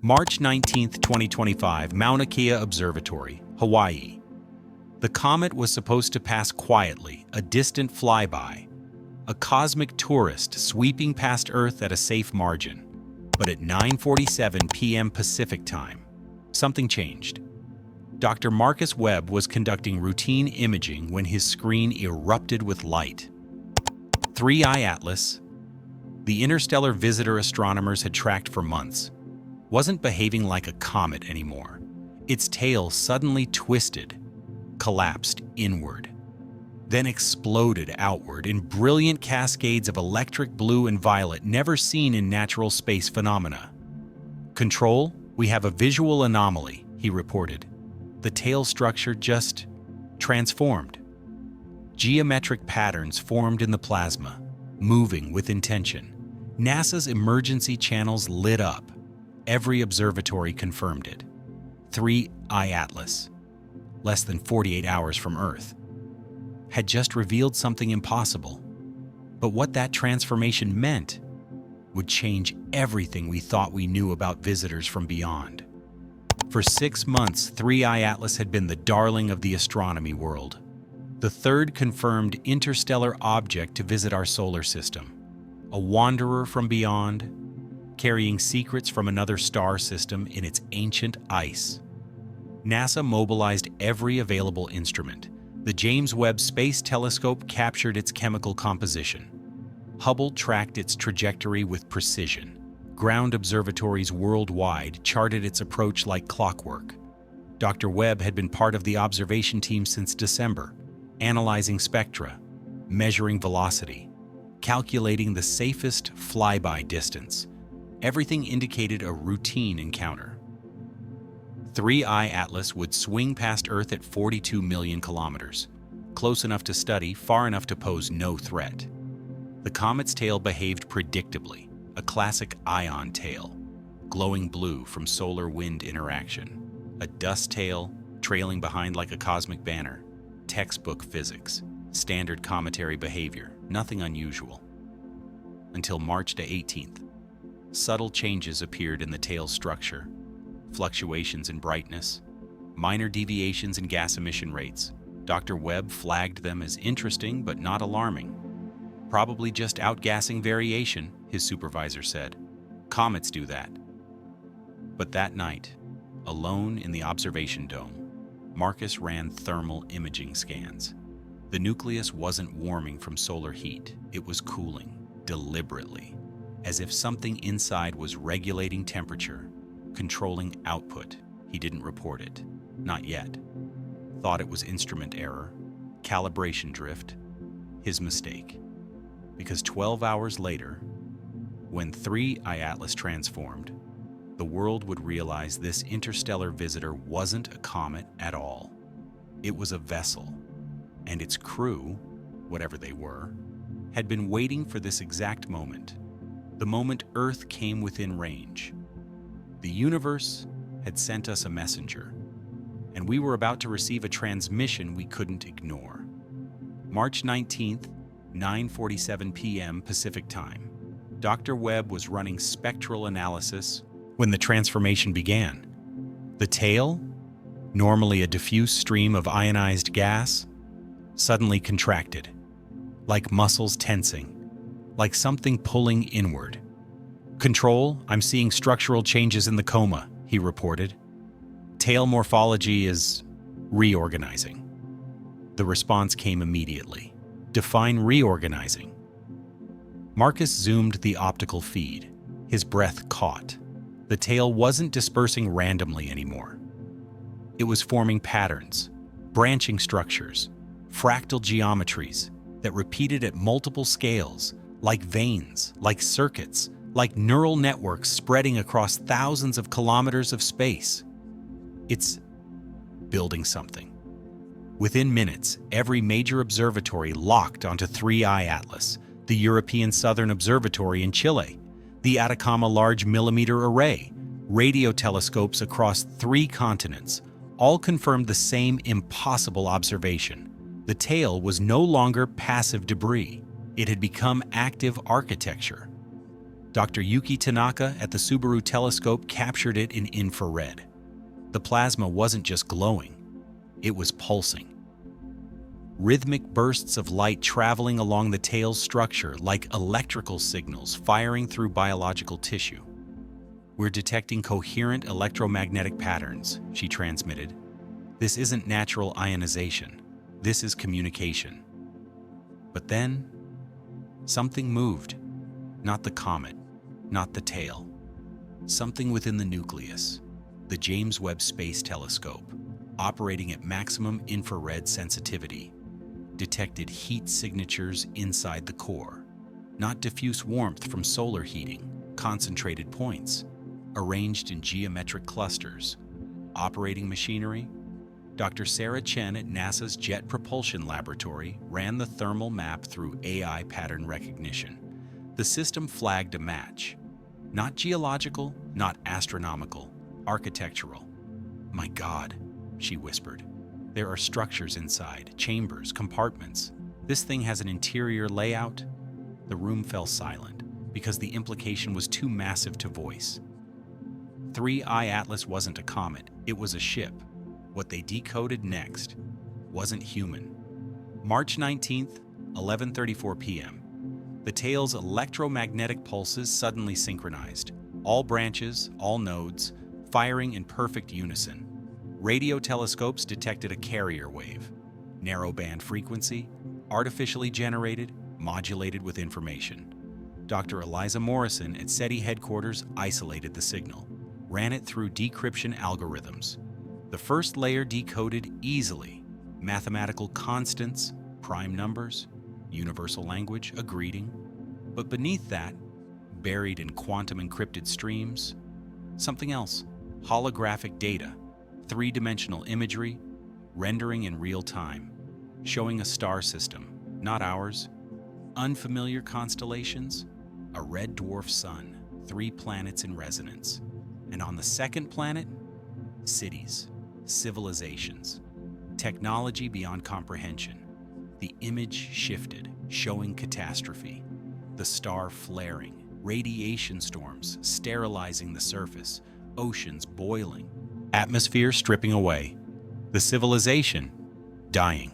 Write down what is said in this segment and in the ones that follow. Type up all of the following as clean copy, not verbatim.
March 19, 2025, Mauna Kea Observatory, Hawaii. The comet was supposed to pass quietly, a distant flyby, a cosmic tourist sweeping past Earth at a safe margin. But at 9:47 p.m. Pacific time, something changed. Dr. Marcus Webb was conducting routine imaging when his screen erupted with light. 3I Atlas, the interstellar visitor astronomers had tracked for months, wasn't behaving like a comet anymore. Its tail suddenly twisted, collapsed inward, then exploded outward in brilliant cascades of electric blue and violet never seen in natural space phenomena. "Control, we have a visual anomaly," he reported. The tail structure just transformed. Geometric patterns formed in the plasma, moving with intention. NASA's emergency channels lit up. Every observatory confirmed it. 3I Atlas, less than 48 hours from Earth, had just revealed something impossible. But what that transformation meant would change everything we thought we knew about visitors from beyond. For 6 months, 3I Atlas had been the darling of the astronomy world, the third confirmed interstellar object to visit our solar system, a wanderer from beyond, carrying secrets from another star system in its ancient ice. NASA mobilized every available instrument. The James Webb Space Telescope captured its chemical composition. Hubble tracked its trajectory with precision. Ground observatories worldwide charted its approach like clockwork. Dr. Webb had been part of the observation team since December, analyzing spectra, measuring velocity, calculating the safest flyby distance. Everything indicated a routine encounter. 3I Atlas would swing past Earth at 42 million kilometers, close enough to study, far enough to pose no threat. The comet's tail behaved predictably, a classic ion tail, glowing blue from solar-wind interaction. A dust tail, trailing behind like a cosmic banner. Textbook physics, standard cometary behavior, nothing unusual. Until March 18th. Subtle changes appeared in the tail's structure, fluctuations in brightness, minor deviations in gas emission rates. Dr. Webb flagged them as interesting but not alarming. "Probably just outgassing variation," his supervisor said. "Comets do that." But that night, alone in the observation dome, Marcus ran thermal imaging scans. The nucleus wasn't warming from solar heat, it was cooling, deliberately, as if something inside was regulating temperature, controlling output. He didn't report it. Not yet. Thought it was instrument error, calibration drift, his mistake. Because 12 hours later, when 3I Atlas transformed, the world would realize this interstellar visitor wasn't a comet at all. It was a vessel, and its crew, whatever they were, had been waiting for this exact moment. The moment Earth came within range. The universe had sent us a messenger, and we were about to receive a transmission we couldn't ignore. March 19th, 9:47 p.m. Pacific Time. Dr. Webb was running spectral analysis when the transformation began. The tail, normally a diffuse stream of ionized gas, suddenly contracted, like muscles tensing, like something pulling inward. "Control, I'm seeing structural changes in the coma," he reported. "Tail morphology is reorganizing." The response came immediately. "Define reorganizing." Marcus zoomed the optical feed. His breath caught. The tail wasn't dispersing randomly anymore. It was forming patterns, branching structures, fractal geometries that repeated at multiple scales, like veins, like circuits, like neural networks spreading across thousands of kilometers of space. It's building something. Within minutes, every major observatory locked onto 3I Atlas, the European Southern Observatory in Chile, the Atacama Large Millimeter Array, radio telescopes across 3 continents, all confirmed the same impossible observation. The tail was no longer passive debris. It had become active architecture. Dr. Yuki Tanaka at the Subaru telescope captured it in infrared. The plasma wasn't just glowing, it was pulsing. Rhythmic bursts of light traveling along the tail's structure like electrical signals firing through biological tissue. "We're detecting coherent electromagnetic patterns," she transmitted. "This isn't natural ionization. This is communication." But then, something moved. Not the comet, not the tail. Something within the nucleus. The James Webb Space Telescope, operating at maximum infrared sensitivity, detected heat signatures inside the core. Not diffuse warmth from solar heating, concentrated points, arranged in geometric clusters. Operating machinery? Dr. Sarah Chen at NASA's Jet Propulsion Laboratory ran the thermal map through AI pattern recognition. The system flagged a match. Not geological, not astronomical, architectural. "My God," she whispered. "There are structures inside, chambers, compartments. This thing has an interior layout." The room fell silent because the implication was too massive to voice. 3I Atlas wasn't a comet, it was a ship. What they decoded next wasn't human. March 19th, 11:34 p.m. The tail's electromagnetic pulses suddenly synchronized. All branches, all nodes, firing in perfect unison. Radio telescopes detected a carrier wave. Narrowband frequency, artificially generated, modulated with information. Dr. Eliza Morrison at SETI headquarters isolated the signal, ran it through decryption algorithms. The first layer decoded easily. Mathematical constants, prime numbers, universal language, a greeting. But beneath that, buried in quantum encrypted streams, something else. Holographic data, three-dimensional imagery, rendering in real time, showing a star system, not ours. Unfamiliar constellations, a red dwarf sun, 3 planets in resonance. And on the second planet, cities, civilizations, technology beyond comprehension. The image shifted, showing catastrophe. The star flaring, radiation storms sterilizing the surface, oceans boiling, atmosphere stripping away, the civilization dying.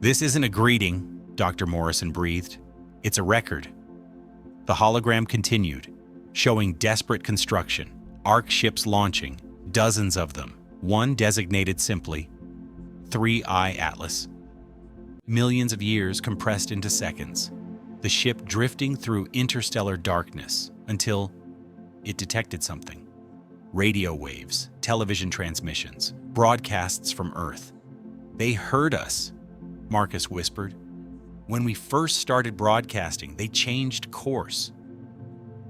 "This isn't a greeting," Dr. Morrison breathed. "It's a record." The hologram continued, showing desperate construction, arc ships launching, dozens of them, one designated simply 3I Atlas. Millions of years compressed into seconds, the ship drifting through interstellar darkness until it detected something. Radio waves, television transmissions, broadcasts from Earth. "They heard us," Marcus whispered. "When we first started broadcasting, they changed course."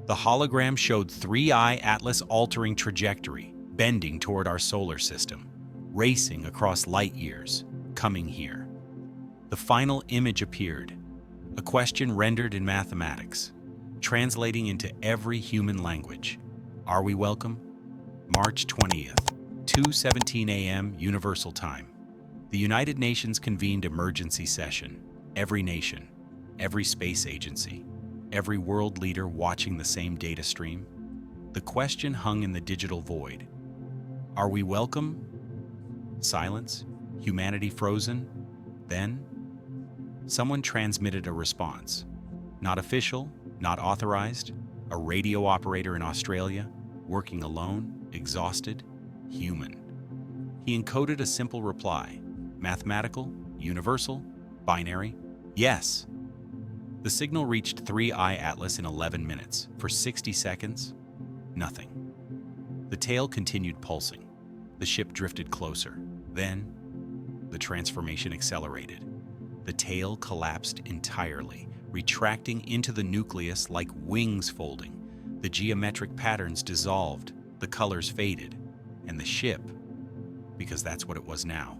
The hologram showed 3I Atlas altering trajectory, bending toward our solar system, racing across light years, coming here. The final image appeared, a question rendered in mathematics, translating into every human language. "Are we welcome?" March 20th, 2:17 a.m. Universal Time. The United Nations convened emergency session. Every nation, every space agency, every world leader watching the same data stream. The question hung in the digital void. Are we welcome? Silence, humanity frozen. Then, someone transmitted a response. Not official, not authorized, a radio operator in Australia, working alone, exhausted, human. He encoded a simple reply. Mathematical, universal, binary, yes. The signal reached 3I Atlas in 11 minutes. For 60 seconds, nothing. The tail continued pulsing. The ship drifted closer. Then, the transformation accelerated. The tail collapsed entirely, retracting into the nucleus like wings folding. The geometric patterns dissolved, the colors faded, and the ship, because that's what it was now,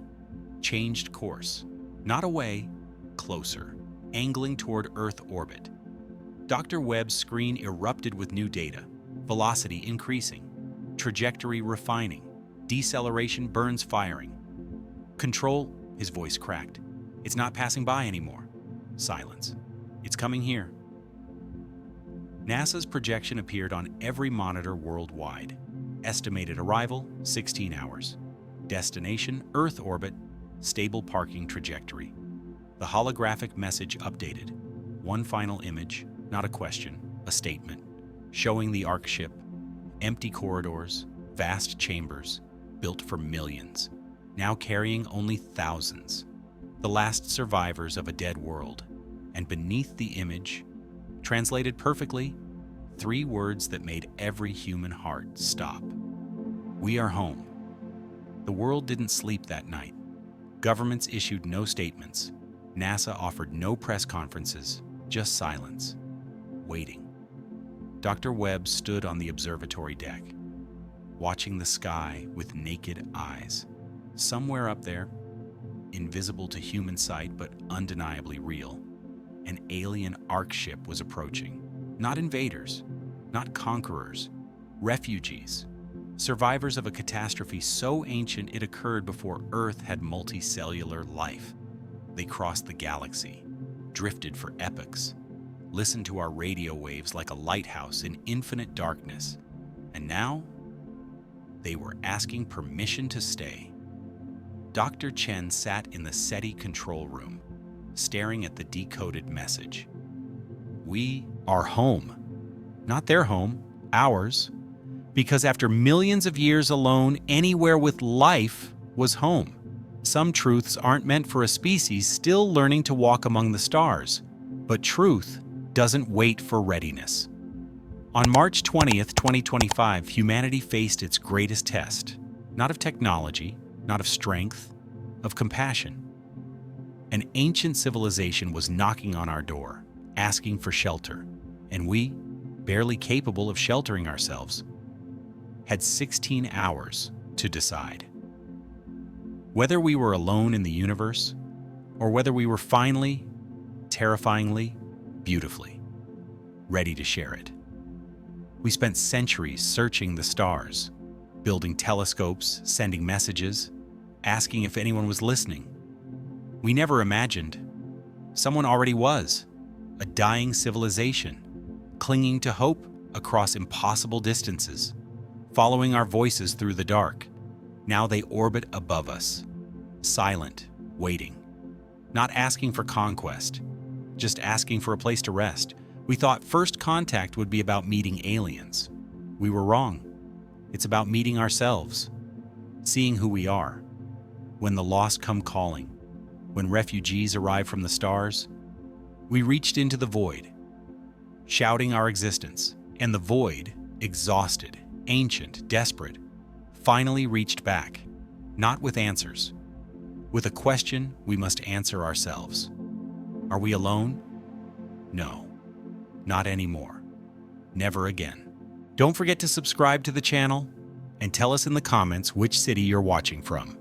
changed course. Not away, closer, angling toward Earth orbit. Dr. Webb's screen erupted with new data, velocity increasing, trajectory refining, deceleration burns firing. Control, his voice cracked. It's not passing by anymore. Silence. It's coming here. NASA's projection appeared on every monitor worldwide. Estimated arrival, 16 hours. Destination, Earth orbit, stable parking trajectory. The holographic message updated. One final image, not a question, a statement, showing the Ark ship, empty corridors, vast chambers, built for millions, now carrying only thousands. The last survivors of a dead world. And beneath the image, translated perfectly, 3 words that made every human heart stop. We are home. The world didn't sleep that night. Governments issued no statements. NASA offered no press conferences, just silence. Waiting. Dr. Webb stood on the observatory deck, watching the sky with naked eyes. Somewhere up there, invisible to human sight but undeniably real, an alien Ark ship was approaching. Not invaders, not conquerors, refugees, survivors of a catastrophe so ancient it occurred before Earth had multicellular life. They crossed the galaxy, drifted for epochs, listened to our radio waves like a lighthouse in infinite darkness, and now they were asking permission to stay. Dr. Chen sat in the SETI control room, staring at the decoded message. We are home. Not their home, ours. Because after millions of years alone, anywhere with life was home. Some truths aren't meant for a species still learning to walk among the stars. But truth doesn't wait for readiness. On March 20th, 2025, humanity faced its greatest test. Not of technology, not of strength, of compassion. An ancient civilization was knocking on our door, asking for shelter, and we, barely capable of sheltering ourselves, had 16 hours to decide. Whether we were alone in the universe, or whether we were finally, terrifyingly, beautifully, ready to share it. We spent centuries searching the stars, building telescopes, sending messages, asking if anyone was listening. We never imagined. Someone already was. A dying civilization, clinging to hope across impossible distances, following our voices through the dark. Now they orbit above us, silent, waiting, not asking for conquest, just asking for a place to rest. We thought first contact would be about meeting aliens. We were wrong. It's about meeting ourselves, seeing who we are. When the lost come calling, when refugees arrive from the stars, we reached into the void, shouting our existence, and the void, exhausted, ancient, desperate, finally reached back, not with answers, with a question we must answer ourselves. Are we alone? No, not anymore. Never again. Don't forget to subscribe to the channel and tell us in the comments which city you're watching from.